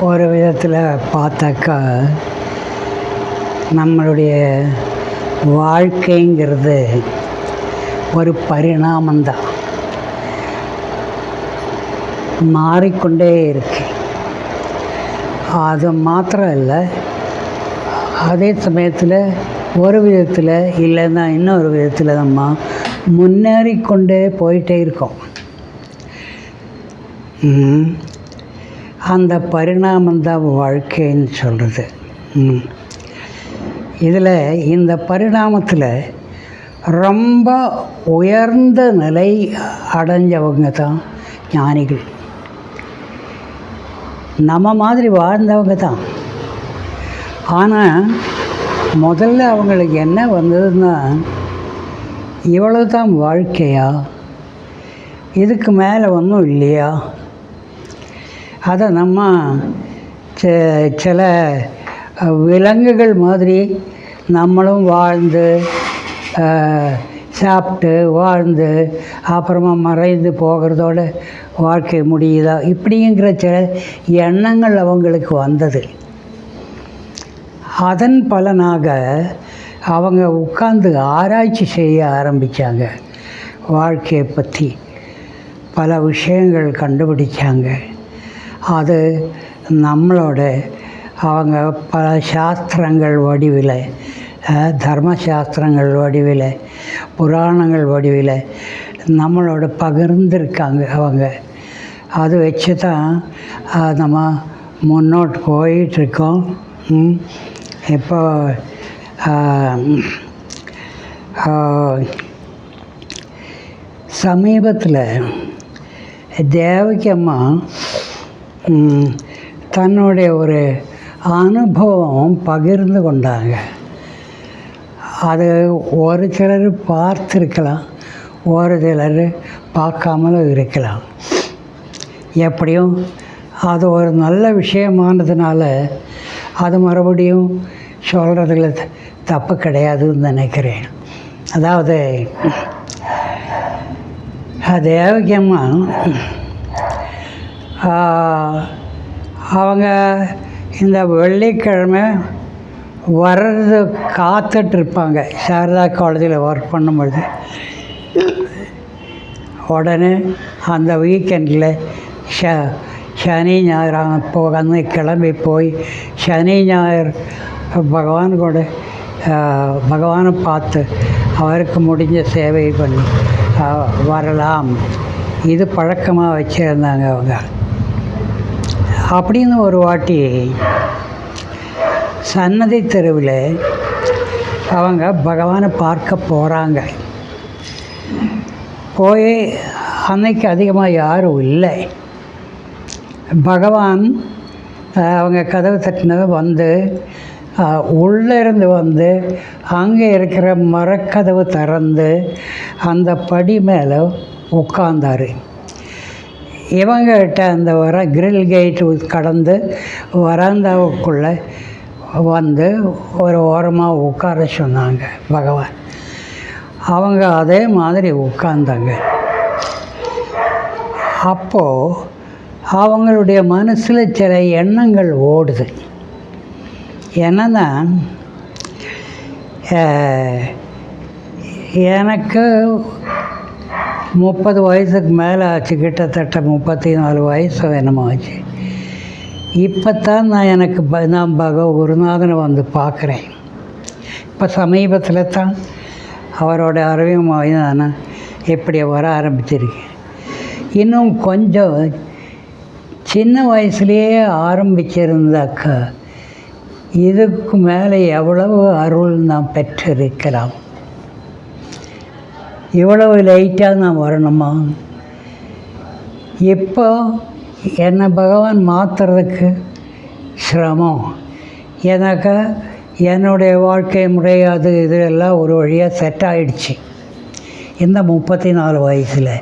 ஒரு விதத்தில் பார்த்தாக்கா நம்மளுடைய வாழ்க்கைங்கிறது ஒரு பரிணாமந்தான், மாறிக்கொண்டே இருக்கு. அது மாத்திரம் இல்லை, அதே சமயத்தில் ஒரு விதத்தில் இல்லைன்னா இன்னொரு விதத்தில் நம்ம முன்னேறிக்கொண்டே போயிட்டே இருக்கோம். அந்த பரிணாமந்தான் வாழ்க்கைன்னு சொல்கிறது. இதில் இந்த பரிணாமத்தில் ரொம்ப உயர்ந்த நிலை அடைஞ்சவங்க தான் ஞானிகள். நம்ம மாதிரி வாழ்ந்தவங்க தான். ஆனால் முதல்ல அவங்களுக்கு என்ன வந்ததுன்னா, இவ்வளவு தான் வாழ்க்கையா, இதுக்கு மேலே ஒன்றும் இல்லையா, அதை நம்ம சில விலங்குகள் மாதிரி நம்மளும் வாழ்ந்து சாப்பிட்டு வாழ்ந்து அப்புறமா மறைந்து போகிறதோட வாழ்க்கை முடியுதா, இப்படிங்கிற சில எண்ணங்கள் அவங்களுக்கு வந்தது. அதன் பலனாக அவங்க உட்கார்ந்து ஆராய்ச்சி செய்ய ஆரம்பித்தாங்க. வாழ்க்கையை பற்றி பல விஷயங்கள் கண்டுபிடிச்சாங்க. அது நம்மளோட அவங்க பல சாஸ்திரங்கள் வடிவில், தர்மசாஸ்திரங்கள் வடிவில், புராணங்கள் வடிவில் நம்மளோட பகிர்ந்துருக்காங்க அவங்க. அது வச்சு தான் நம்ம முன்னோட்டு போயிட்டுருக்கோம். இப்போ சமீபத்தில் தேவகி அம்மா தன்னுடைய ஒரு அனுபவம் பகிர்ந்து கொண்டாங்க. அது ஒரு சிலர் பார்த்துருக்கலாம், ஒரு சிலர் பார்க்காமலும் இருக்கலாம். எப்படியும் அது ஒரு நல்ல விஷயமானதுனால அது மறுபடியும் சொல்கிறதுல தப்பு கிடையாதுன்னு நினைக்கிறேன். அதாவது தேவகி அம்மா அவங்க இந்த வெள்ளிக்கிழமை வர்றது காத்துட்ருப்பாங்க. சாரதா காலேஜில் ஒர்க் பண்ணும்பொழுது உடனே அந்த வீக்கெண்டில் சனி ஞாயிறு அன்னை கிளம்பி போய் சனி ஞாயிறு பகவான் கூட பகவானை பார்த்து அவருக்கு முடிஞ்ச சேவை பண்ணி வரலாம். இது பழக்கமாக வச்சுருந்தாங்க அவங்க. அப்படின்னு ஒரு வாட்டி சன்னதி தெருவில் அவங்க பகவானை பார்க்க போகிறாங்க. போய் அன்னைக்கு அதிகமாக யாரும் இல்லை. பகவான் அவங்க கதவு தட்டினதை வந்து உள்ளேருந்து வந்து அங்கே இருக்கிற மரக்கதவு திறந்து அந்த படி மேலே உட்கார்ந்தார். இவங்ககிட்ட அந்த கிரில் கேட்டு கடந்து வராந்தாவுக்குள்ளே வந்து ஒரு ஓரமாக உட்கார சொன்னாங்க பகவான். அவங்க அதே மாதிரி உட்கார்ந்தாங்க. அப்போது அவங்களுடைய மனசில் சில எண்ணங்கள் ஓடுது. என்னன்னா, எனக்கு 30 வயசுக்கு மேலே ஆச்சு, கிட்டத்தட்ட 34 வயசு என்னமோ ஆச்சு. இப்போ தான் நான் குருநாதனை வந்து பார்க்குறேன். இப்போ சமீபத்தில் தான் அவரோட அறிமுகமாகி நான் இப்படி வர ஆரம்பிச்சிருக்கேன். இன்னும் கொஞ்சம் சின்ன வயசுலேயே ஆரம்பிச்சிருந்தாக்கா இதுக்கு மேலே எவ்வளவு அருள் நாம் பெற்றிருக்கலாம். இவ்வளவு லைட்டாக நான் வரணுமா? இப்போ என்னை பகவான் மாற்றுறதுக்கு சிரமம். எனக்கு என்னுடைய வாழ்க்கை முறை அது இதெல்லாம் ஒரு வழியாக செட் ஆகிடுச்சு இந்த 34 வயசில்.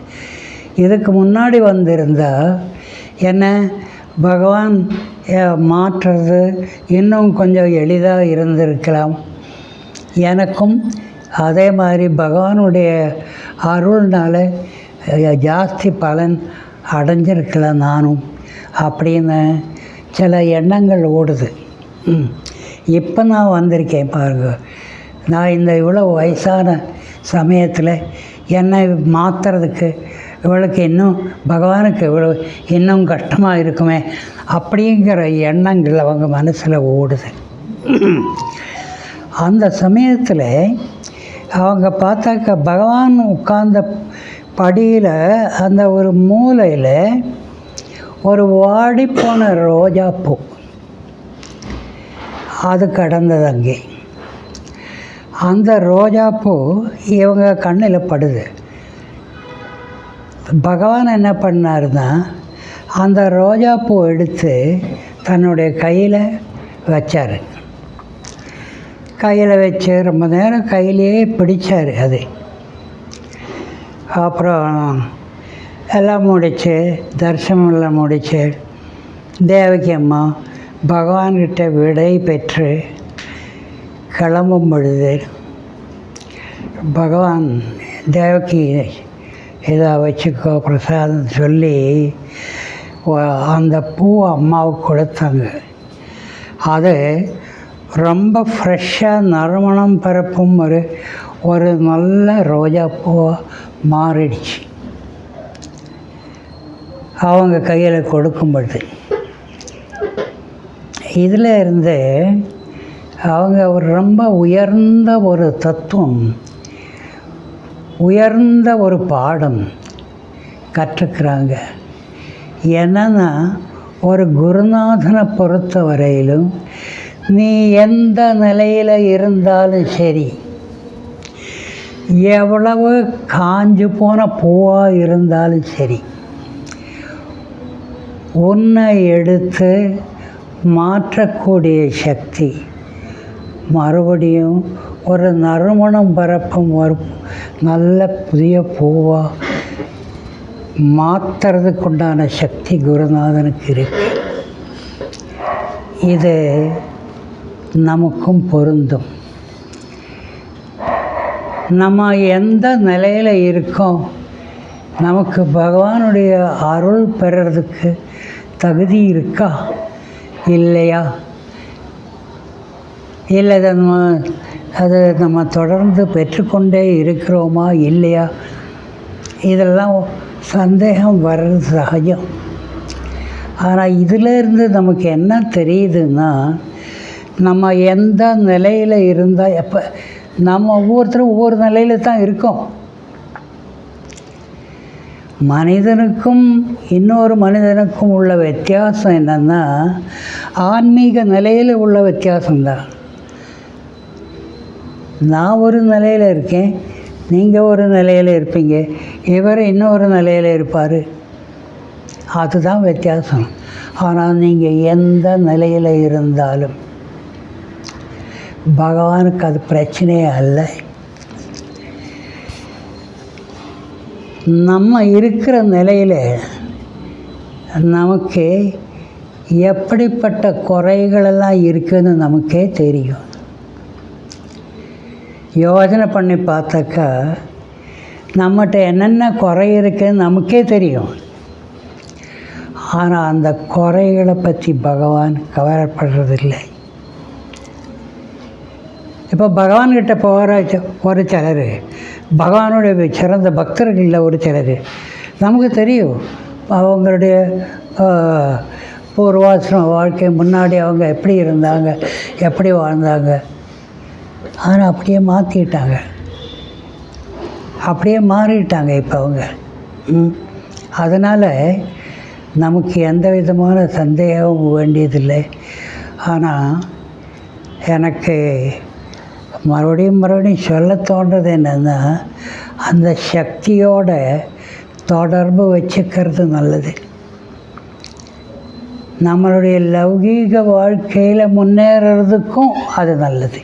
இதுக்கு முன்னாடி வந்திருந்தால் என்ன பகவான் மாற்றுறது இன்னும் கொஞ்சம் எளிதாக இருந்திருக்கலாம். எனக்கும் அதே மாதிரி பகவானுடைய அருள்னால் ஜாஸ்தி பலன் அடைஞ்சிருக்கலாம் நானும் அப்படின்னு சில எண்ணங்கள் ஓடுது. இப்போ நான் வந்திருக்கேன் பாருங்க, நான் இந்த இவ்வளோ வயசான சமயத்தில் என்னை மாற்றுறதுக்கு இவளுக்கு இன்னும் பகவானுக்கு இவ்வளோ இன்னும் கஷ்டமாக இருக்குமே அப்படிங்கிற எண்ணங்கள் அவங்க மனசில் ஓடுது. அந்த சமயத்தில் அவங்க பார்த்தாக்க பகவான் உட்கார்ந்த படியில் அந்த ஒரு மூலையில் ஒரு வாடிப்போன ரோஜாப்பூ அது கடந்தது. அங்கே அந்த ரோஜாப்பூ இவங்க கண்ணில் படுது. பகவான் என்ன பண்ணாருன்னா, அந்த ரோஜாப்பூ எடுத்து தன்னுடைய கையில் வச்சார். கையில் வச்சு ரொம்ப நேரம் கையிலேயே பிடிச்சார். அது அப்புறம் எல்லாம் முடித்து தரிசனமெல்லாம் முடித்து தேவகி அம்மா பகவான்கிட்ட விடை பெற்று கிளம்பும் பொழுது பகவான் தேவகி இதை வச்சுக்கோ பிரசாதம் சொல்லி அந்த பூ அம்மாவுக்கு கொடுத்தாங்க. அது ரொம்ப ஃப்ரெஷ்ஷாக நறுமணம் பரப்பும் ஒரு நல்ல ரோஜா பூவாக மாறிடுச்சு அவங்க கையில் கொடுக்கும்பொழுது. இதில் இருந்து அவங்க ரொம்ப உயர்ந்த ஒரு தத்துவம், உயர்ந்த ஒரு பாடம் கற்றுக்கிறாங்க. என்னன்னா, ஒரு குருநாதனை பொறுத்த வரையிலும் நீ எந்த நிலையில் இருந்தாலும் சரி, எவ்வளவு காஞ்சு போன பூவாக இருந்தாலும் சரி, உன்னை எடுத்து மாற்றக்கூடிய சக்தி, மறுபடியும் ஒரு நறுமணம் பரப்பும் ஒரு நல்ல புதிய பூவாக மாற்றுறதுக்குண்டான சக்தி குருநாதனுக்கு இருக்கு. இது நமக்கும் பொருந்தும். நம்ம எந்த நிலையில் இருக்கோம், நமக்கு பகவானுடைய அருள் பெறறதுக்கு தகுதி இருக்கா இல்லையா, இல்லை அது நம்ம தொடர்ந்து பெற்றுக்கொண்டே இருக்கிறோமா இல்லையா, இதெல்லாம் சந்தேகம் வர்றது சகஜம். ஆனால் இதிலேருந்து நமக்கு என்ன தெரியுதுன்னா, நம்ம எந்த நிலையில் இருந்தால் எப்போ நம்ம ஒவ்வொருத்தரும் ஒவ்வொரு நிலையில் தான் இருக்கோம். மனிதனுக்கும் இன்னொரு மனிதனுக்கும் உள்ள வித்தியாசம் என்னென்னா, ஆன்மீக நிலையில் உள்ள வித்தியாசம்தான். நான் ஒரு நிலையில் இருக்கேன், நீங்கள் ஒரு நிலையில் இருப்பீங்க, இவர் இன்னொரு நிலையில் இருப்பார், அதுதான் வித்தியாசம். ஆனால் நீங்கள் எந்த நிலையில் இருந்தாலும் பகவானுக்கு அது பிரச்சனையே அல்ல. நம்ம இருக்கிற நிலையில் நமக்கு எப்படிப்பட்ட குறைகளெல்லாம் இருக்குதுன்னு நமக்கே தெரியும். யோசனை பண்ணி பார்த்தாக்கா நம்மகிட்ட என்னென்ன குறை இருக்குதுன்னு நமக்கே தெரியும். ஆனால் அந்த குறைகளை பற்றி பகவான் கவலைப்படுறதில்லை. இப்போ பகவான்கிட்ட போகிற ஒரு சிலர், பகவானுடைய சிறந்த பக்தர்களில் ஒரு சிலர் நமக்கு தெரியும் அவங்களுடைய பூர்வாசிரம வாழ்க்கை, முன்னாடி அவங்க எப்படி இருந்தாங்க, எப்படி வாழ்ந்தாங்க. ஆனால் அப்படியே மாற்றிட்டாங்க, அப்படியே மாறிட்டாங்க இப்போ அவங்க. அதனால் நமக்கு எந்த விதமான சந்தேகமும் வேண்டியதில்லை. ஆனால் எனக்கு மறுபடியும் சொல்ல தோன்றது என்னென்னா, அந்த சக்தியோட தொடர்பு வச்சுக்கிறது நல்லது. நம்மளுடைய லௌகீக வாழ்க்கையில் முன்னேறதுக்கும் அது நல்லது.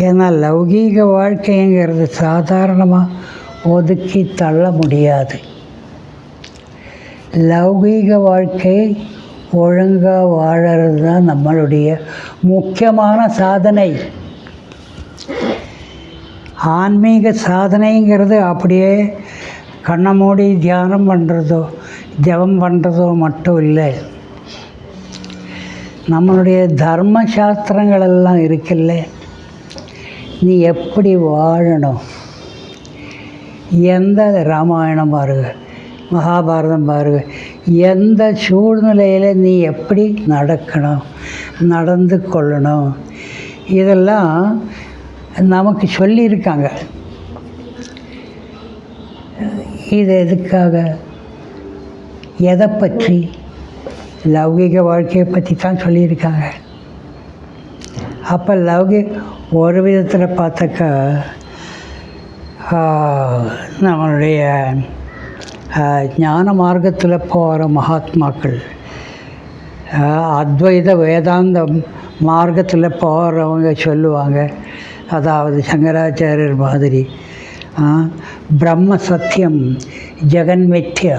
ஏன்னா லௌகீக வாழ்க்கைங்கிறது சாதாரணமாக ஒதுக்கி தள்ள முடியாது. லௌகீக வாழ்க்கை ஒழுங்காக வாழறது தான் நம்மளுடைய முக்கியமான சாதனை. ஆன்மீக சாதனைங்கிறது அப்படியே கண்ணை மூடி தியானம் பண்ணுறதோ, ஜபம் பண்ணுறதோ மட்டும் இல்லை, நம்மளுடைய தர்ம சாஸ்திரங்கள் எல்லாம் இருக்குல்ல, நீ எப்படி வாழணும், எந்த ராமாயணம் பாருங்க, மகாபாரதம் பாருங்க, எந்த சூழ்நிலையில் நீ எப்படி நடக்கணும், நடந்து கொள்ளணும், இதெல்லாம் நமக்கு சொல்லியிருக்காங்க. இது எதுக்காக, எதை பற்றி? லௌகிக வாழ்க்கையை பற்றி தான் சொல்லியிருக்காங்க. அப்போ ஒரு விதத்தில் பார்த்தாக்கா நம்மளுடைய ஞான மார்க்கத்தில் போகிற மகாத்மாக்கள், அத்வைத வேதாந்த மார்க்கத்தில் போகிறவங்க சொல்லுவாங்க, அதாவது சங்கராச்சாரியர் மாதிரி பிரம்ம சத்தியம் ஜெகன்மித்யா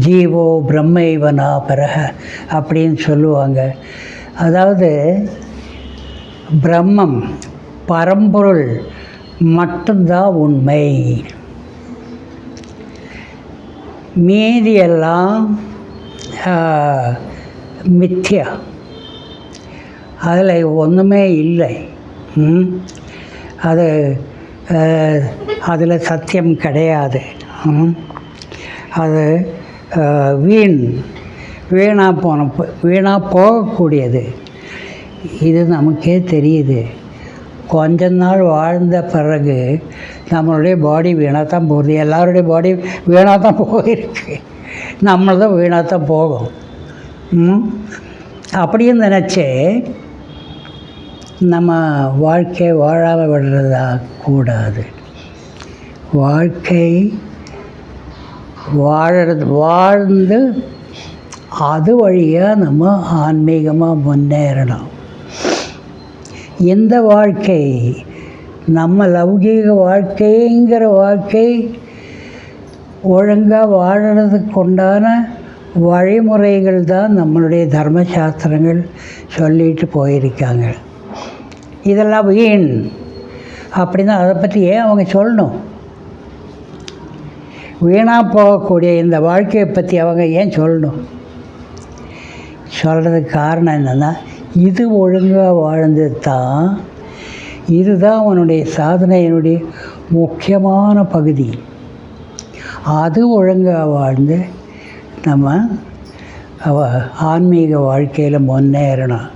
ஜீவோ பிரம்மைவனா பரஹ அப்படின்னு சொல்லுவாங்க. அதாவது பிரம்மம் பரம்பொருள் மட்டும்தான் உண்மை, மீதியெல்லாம் மித்யா, அதில் ஒன்றுமே இல்லை, அது அதில் சத்தியம் கிடையாது, அது வீணாக போகக்கூடியது. இது நமக்கே தெரியுது. கொஞ்ச நாள் வாழ்ந்த பிறகு நம்மளுடைய பாடி வீணாக தான் போகுது. எல்லாருடைய பாடி வீணாக தான் போயிருக்கு, நம்மளதும் வீணாக தான் போகும். அப்படின்னு நினச்சே நம்ம வாழ்க்கையை வாழாமல் விடுறதா கூடாது. வாழ்க்கை வாழ்ந்து அது வழியாக நம்ம ஆன்மீகமாக முன்னேறணும். இந்த வாழ்க்கை நம்ம லௌகீக வாழ்க்கைங்கிற வாழ்க்கை ஒழுங்காக வாழறதுக்கு உண்டான வழிமுறைகள் தான் நம்மளுடைய தர்மசாஸ்திரங்கள் சொல்லிட்டு போயிருக்காங்க. இதெல்லாம் வீண் அப்படின்னா அதை பற்றி ஏன் அவங்க சொல்லணும்? வீணாக போகக்கூடிய இந்த வாழ்க்கையை பற்றி அவங்க ஏன் சொல்லணும்? சொல்கிறதுக்கு காரணம் என்னென்னா, இது ஒழுங்காக வாழ்ந்தது தான், இதுதான் அவனுடைய சாதனையினுடைய முக்கியமான பகுதி. அது ஒழுங்காக வாழ்ந்து நம்ம ஆன்மீக வாழ்க்கையில் முன்னேறணும்.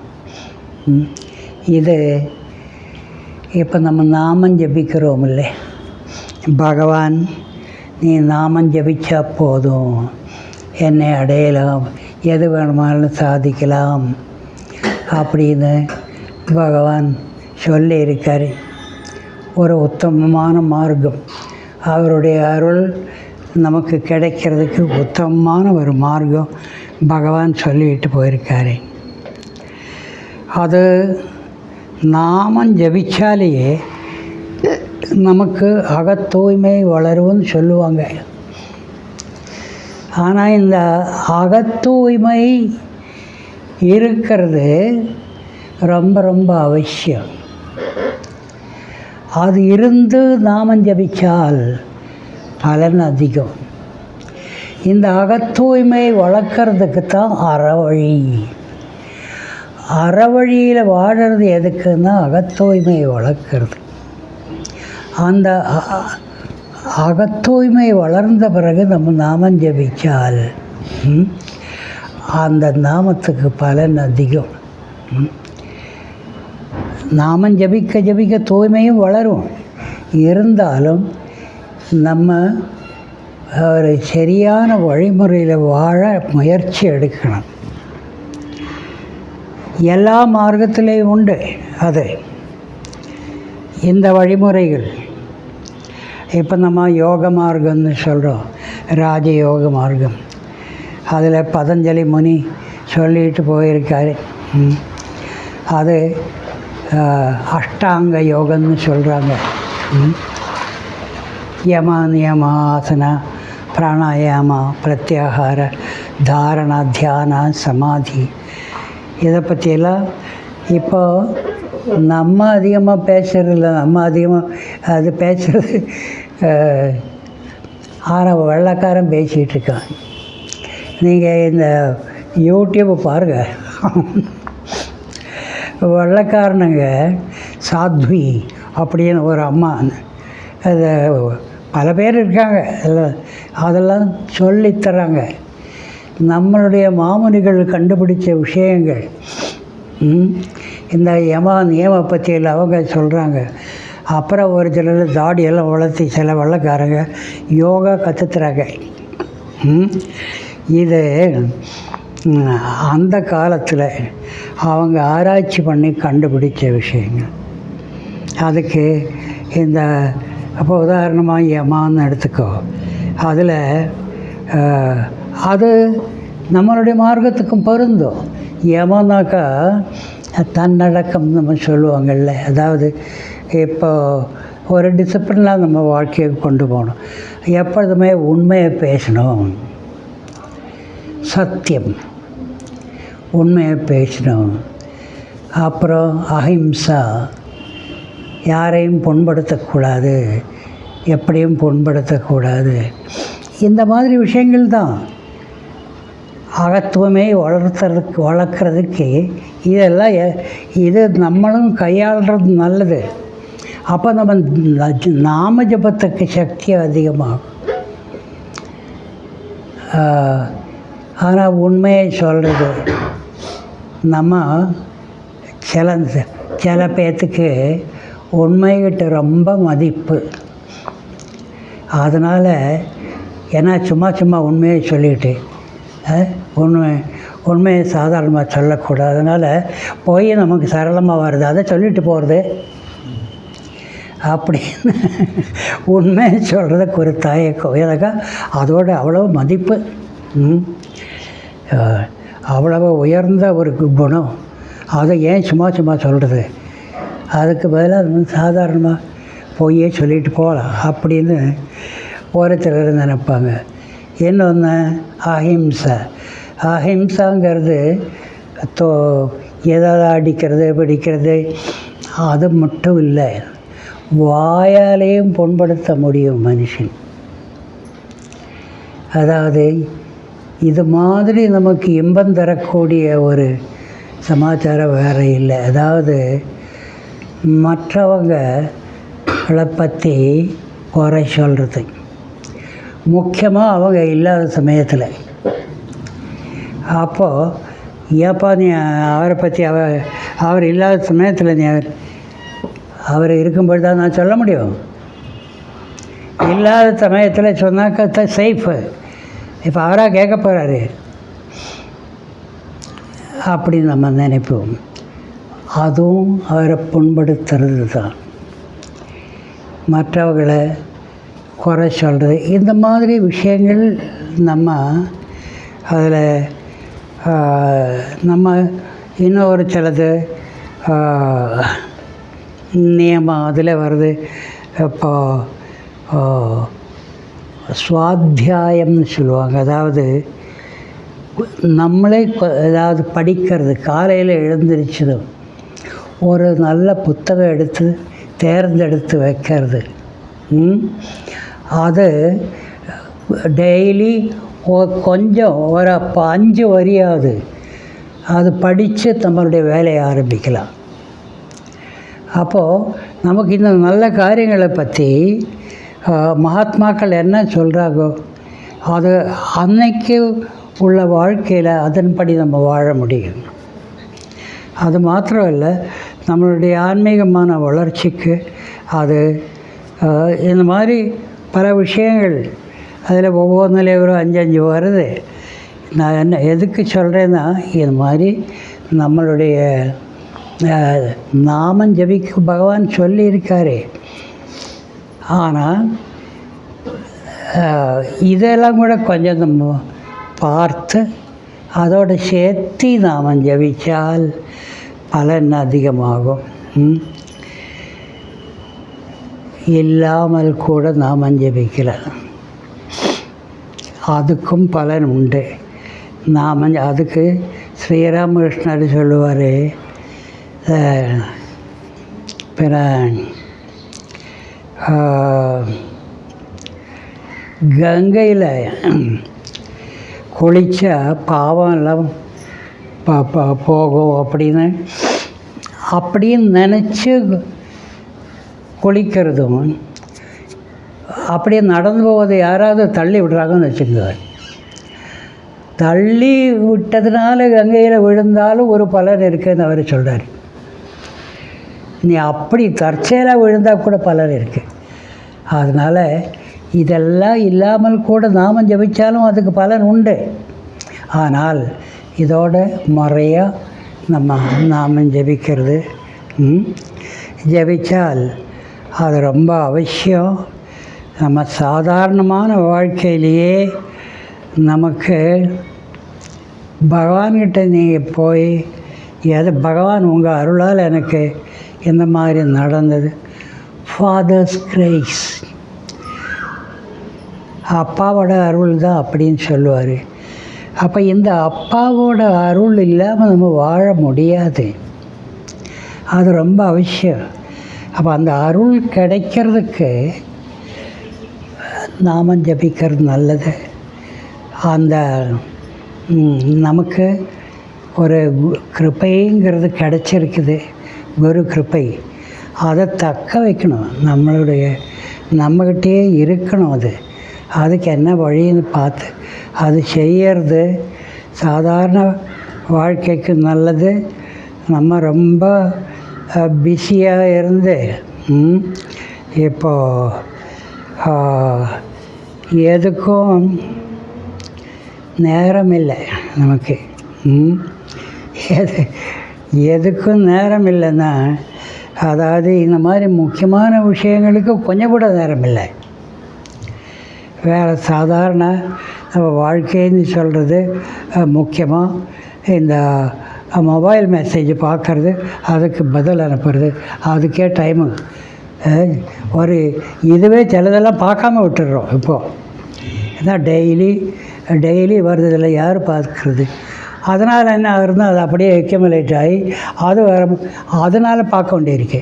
இது இப்போ நம்ம நாமம் ஜபிக்கிறோம் இல்லை, பகவான் நீ நாமம் ஜபிச்சா போதும், என்னை அடையலாம், எது வேணுமானாலும் சாதிக்கலாம் அப்படின்னு பகவான் சொல்லியிருக்கார். ஒரு உத்தமமான மார்க்கம், அவருடைய அருள் நமக்கு கிடைக்கிறதுக்கு உத்தமமான ஒரு மார்க்கம் பகவான் சொல்லிட்டு போயிருக்காரு. அது நாமம் ஜபிச்சாலேயே நமக்கு அகத்தூய்மை வளரும்னு சொல்லுவாங்க. ஆனால் இந்த அகத்தூய்மை இருக்கிறது ரொம்ப ரொம்ப அவசியம். அது இருந்து நாமம் ஜபிச்சால் பலன் அதிகம். இந்த அகத்தூய்மை வளர்க்குறதுக்கு தான் அறவழி. அறவழியில் வாழறது எதுக்குன்னா அகத்தூய்மை வளர்க்குறது. அந்த அகத்தூய்மை வளர்ந்த பிறகு நம்ம நாமம் ஜபிச்சால் அந்த நாமத்துக்கு பலன் அதிகம். நாமம் ஜபிக்க ஜபிக்க தூய்மையும் வளரும். இருந்தாலும் நம்ம ஒரு சரியான வழிமுறையில் வாழ முயற்சி எடுக்கணும். எல்லா மார்க்கத்திலேயும் உண்டு அது, இந்த வழிமுறைகள். இப்போ நம்ம யோக மார்க்கம்னு சொல்கிறோம், ராஜயோக மார்க்கம். அதில் பதஞ்சலி முனி சொல்லிட்டு போயிருக்காரு. அது அஷ்டாங்க யோகம்னு சொல்கிறாங்க. யம நியம ஆசன பிராணாயாம பிரத்யாகார தாரணா தியான சமாதி, இதை பற்றியெல்லாம் இப்போ நம்ம அதிகமாக பேசுகிறதில்ல. நம்ம அதிகமாக அது பேசுகிறது ஆனால் வெள்ளைக்காரன் பேசிகிட்டு இருக்கான். நீங்கள் இந்த யூடியூப் பாருங்கள். வெள்ளைக்காரனுங்க சாத்வி அப்படின்னு ஒரு அம்மா, அது பல பேர் இருக்காங்க, அதெல்லாம் சொல்லித்தராங்க. நம்மளுடைய மாமுனிகள் கண்டுபிடிச்ச விஷயங்கள். இந்த நியம பற்றியில் அவங்க சொல்கிறாங்க. அப்புறம் ஒரு சிலர் தாடியெல்லாம் வளர்த்தி சில வெள்ளைக்காரங்க யோகா கற்றுத்துறாங்க. இது அந்த காலத்தில் அவங்க ஆராய்ச்சி பண்ணி கண்டுபிடிச்ச விஷயங்கள். அதுக்கு இந்த அப்போ உதாரணமாக யமான்னு எடுத்துக்கோ. அதில் அது நம்மளுடைய மார்க்கத்துக்கும் பொருந்தும். யமனாக்கா தன்னடக்கம் நம்ம சொல்லுவாங்கள்ல, அதாவது இப்போ ஒரு டிசிப்ளினாக நம்ம வாழ்க்கையை கொண்டு போகணும். எப்பொழுதுமே உண்மையை பேசணும், சத்தியம், உண்மையை பேசணும். அப்புறம் அஹிம்சா, யாரையும் புண்படுத்தக்கூடாது, எப்படியும் புண்படுத்தக்கூடாது. இந்த மாதிரி விஷயங்கள் தான் அகத்துவமே வளர்க்குறதுக்கு இதெல்லாம் இது நம்மளும் கையாளுறது நல்லது. அப்போ நம்ம நாம ஜபத்துக்கு சக்தி அதிகமாகும். ஆனால் உண்மையை சொல்கிறது நம்ம சில பேர்த்துக்கு உண்மைகிட்ட ரொம்ப மதிப்பு. அதனால் ஏன்னா சும்மா உண்மையை சொல்லிட்டு உண்மையை சாதாரணமாக சொல்லக்கூடாது. அதனால் போய் நமக்கு சரளமாக வருது, அதை சொல்லிட்டு போகிறது அப்படின்னு உண்மையை சொல்கிறதுக்கு ஒரு தயக்கம். எனக்கா அதோட அவ்வளோ மதிப்பு, அவ்வளவு உயர்ந்த ஒரு குணம். அதை ஏன் சும்மா சொல்கிறது, அதுக்கு பதிலாக சாதாரணமாக போயே சொல்லிட்டு போகலாம் அப்படின்னு ஒரு சிலர் நினைப்பாங்க. இன்னொன்று அஹிம்சாங்கிறது ஏதாவது அடிக்கிறது பிடிக்கிறது அது மட்டும் இல்லை, வாயாலேயும் புண்படுத்த முடியும் மனுஷன். அதாவது இது மாதிரி நமக்கு இன்பம் தரக்கூடிய ஒரு சமாச்சாரம் வேறு இல்லை. அதாவது மற்றவங்களை பற்றி குறை சொல்கிறது, முக்கியமாக அவங்க இல்லாத சமயத்தில். அப்போது ஏப்பா நீ அவரை பற்றி அவர் இல்லாத சமயத்தில் நீ அவர் இருக்கும்போது தான் நான் சொல்ல முடியும். இல்லாத சமயத்தில் சொன்னாக்க சேஃபு. இப்போ அவராக கேட்க போகிறாரு அப்படின்னு நம்ம நினைப்போம். அதுவும் அவரை புண்படுத்துறது தான், மற்றவர்களை குறை சொல்கிறது. இந்த மாதிரி விஷயங்கள் நம்ம அதில் நம்ம இன்னொரு சிலது நியமம் அதில் வருது. இப்போ சுவாத்தியாயம்னு சொல்லுவாங்க. அதாவது நம்மளே ஏதாவது படிக்கிறது, காலையில் எழுந்திரிச்சதும் ஒரு நல்ல புத்தகம் எடுத்து தேர்ந்தெடுத்து வைக்கிறது. அது டெய்லி கொஞ்சம் ஒரு 5 வரியாவது அது படித்து நம்மளுடைய வேலையை ஆரம்பிக்கலாம். அப்போது நமக்கு இந்த நல்ல காரியங்களை பற்றி மகாத்மாக்கள் என்ன சொல்கிறாங்கோ அது அன்னைக்கு உள்ள வாழ்க்கையில் அதன்படி நம்ம வாழ முடியும். அது மாத்திரம் இல்லை, நம்மளுடைய ஆன்மீகமான வளர்ச்சிக்கு அது இந்த மாதிரி பல விஷயங்கள் அதில் ஒவ்வொன்றிலையும் ஒரு 5 வருது. நான் என்ன எதுக்கு சொல்கிறேன்னா, இது மாதிரி நம்மளுடைய நாமம் ஜபிக்க பகவான் சொல்லியிருக்காரு. ஆனால் இதெல்லாம் கூட கொஞ்சம் நம்ம பார்த்து அதோடு சேர்த்து நாமம் ஜபித்தால் பலன் அதிகமாகும். இல்லாமல் கூட நாமம் ஜபிக்கலாம், அதுக்கும் பலன் உண்டு. அதுக்கு ஸ்ரீராமகிருஷ்ணர் சொல்லுவார், கங்கையில் குளித்தா பாவம் எல்லாம் போகும் அப்படின்னு நினச்சி குளிக்கிறதும், அப்படியே நடந்து போவதை யாராவது தள்ளி விடுறாங்கன்னு வச்சுக்கோங்க. தள்ளி விட்டதுனால கங்கையில் விழுந்தாலும் ஒரு பலன் இருக்குதுன்னு அவர் சொல்கிறார். நீ அப்படி தற்செயலாக விழுந்தால் கூட பலன் இருக்குது. அதனால் இதெல்லாம் இல்லாமல் கூட நாமம் ஜபித்தாலும் அதுக்கு பலன் உண்டு. ஆனால் இதோட முறையாக நம்ம நாமம் ஜபிக்கிறது, ஜபித்தால் அது ரொம்ப அவசியம். நம்ம சாதாரணமான வாழ்க்கையிலேயே நமக்கு பகவான்கிட்ட நீங்கள் போய் பகவான் உங்கள் அருளால் எனக்கு இந்த மாதிரி நடந்தது, ஃபாதர்ஸ் கிரேஸ், அப்பாவோட அருள் தான் அப்படின்னு சொல்லுவார். அப்போ இந்த அப்பாவோட அருள் இல்லாமல் நம்ம வாழ முடியாது. அது ரொம்ப அவசியம். அப்போ அந்த அருள் கிடைக்கிறதுக்கு நாமம் ஜபிக்கிறது நல்லது. அந்த நமக்கு ஒரு கிருபைங்கிறது கிடச்சிருக்குது, குரு கிருபை. அதை தக்க வைக்கணும், நம்மக்கிட்டே இருக்கணும். அதுக்கு என்ன வழின்னு பார்த்து அது செய்யறது சாதாரண வாழ்க்கைக்கு நல்லது. நம்ம ரொம்ப பிஸியாக இருந்து இப்போது எதுக்கும் நேரம் இல்லை நமக்கு. எதுக்கும் நேரம் இல்லைன்னா, அதாவது இந்த மாதிரி முக்கியமான விஷயங்களுக்கு கொஞ்சம் கூட நேரம் இல்லை. வேறு சாதாரண நம்ம வாழ்க்கைன்னு சொல்கிறது முக்கியமாக இந்த மொபைல் மெசேஜ் பார்க்குறது, அதுக்கு பதில் அனுப்புறது, அதுக்கே டைமு ஒரு இதுவே சிலதெல்லாம் பார்க்காம விட்டுடுறோம். இப்போது ஏன்னா டெய்லி வருது, இதில் யார் பார்க்குறது? அதனால் என்ன ஆகுதுன்னா அது அப்படியே எக்யூமுலேட் ஆகி அது அதனால் பார்க்க வேண்டியிருக்கு.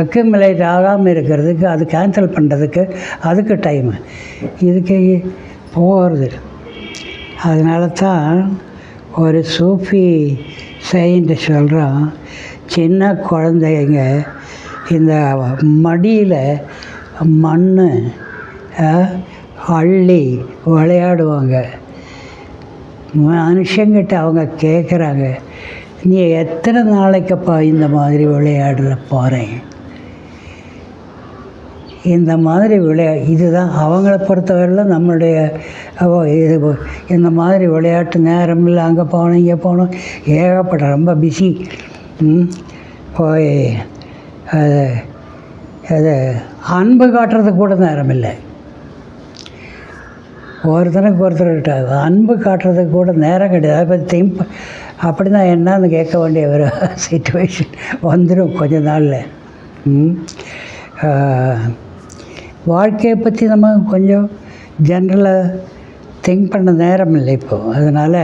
எக்யூமுலேட் ஆகாமல் இருக்கிறதுக்கு, அது கேன்சல் பண்ணுறதுக்கு அதுக்கு டைமு இதுக்கு போகிறது. அதனால தான் ஒரு சூஃபி செயின்ட் சொல்கிறான், சின்ன குழந்தைங்க இந்த மடியில் மண் அள்ளி விளையாடுவாங்க. மனுஷங்கிட்ட அவங்க கேட்குறாங்க, நீ எத்தனை நாளைக்கப்பா இந்த மாதிரி விளையாடுற போகிறேன்? இந்த மாதிரி இதுதான் அவங்கள பொறுத்தவரையில் நம்மளுடைய இது. இந்த மாதிரி விளையாட்டு நேரம் இல்லை, அங்கே போகணும் இங்கே போகணும், ஏகப்பட்ட ரொம்ப பிஸி. போய் அது அன்பு காட்டுறதுக்கு கூட நேரம் இல்லை. ஒருத்தனுக்கு ஒருத்தர்கிட்ட அன்பு காட்டுறதுக்கு கூட நேரம் கிடையாது. அதை பற்றி அப்படி தான் என்னன்னு கேட்க வேண்டிய ஒரு சிச்சுவேஷன் வந்துடும் கொஞ்ச நாளில். வாழ்க்கையை பற்றி நம்ம கொஞ்சம் ஜென்ரலாக திங்க் பண்ண நேரம் இல்லை இப்போது. அதனால்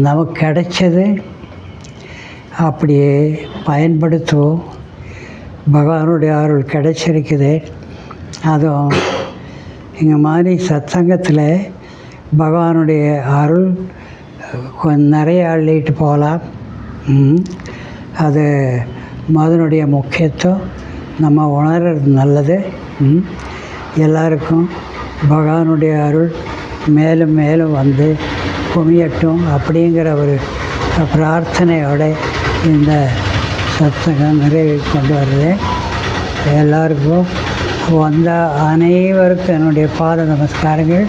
நமக்கு கிடைச்சது அப்படியே பயன்படுத்துவோம். பகவானுடைய அருள் கிடைச்சிருக்குது. அதுவும் இந்த மாதிரி சத்சங்கத்தில் பகவானுடைய அருள் கொஞ்சம் நிறைய அள்ளிட்டு போகலாம். அது அதனுடைய முக்கியத்துவம் நம்ம உணர்றது நல்லது. எல்லாருக்கும் பகவானுடைய அருள் மேலும் மேலும் வந்து குமியட்டும் அப்படிங்கிற ஒரு பிரார்த்தனையோட இந்த சத்சங்கம் நிறைவு கொண்டு வருது. எல்லாருக்கும் வந்த அனைவருக்கும் என்னுடைய பாத நமஸ்காரங்கள்.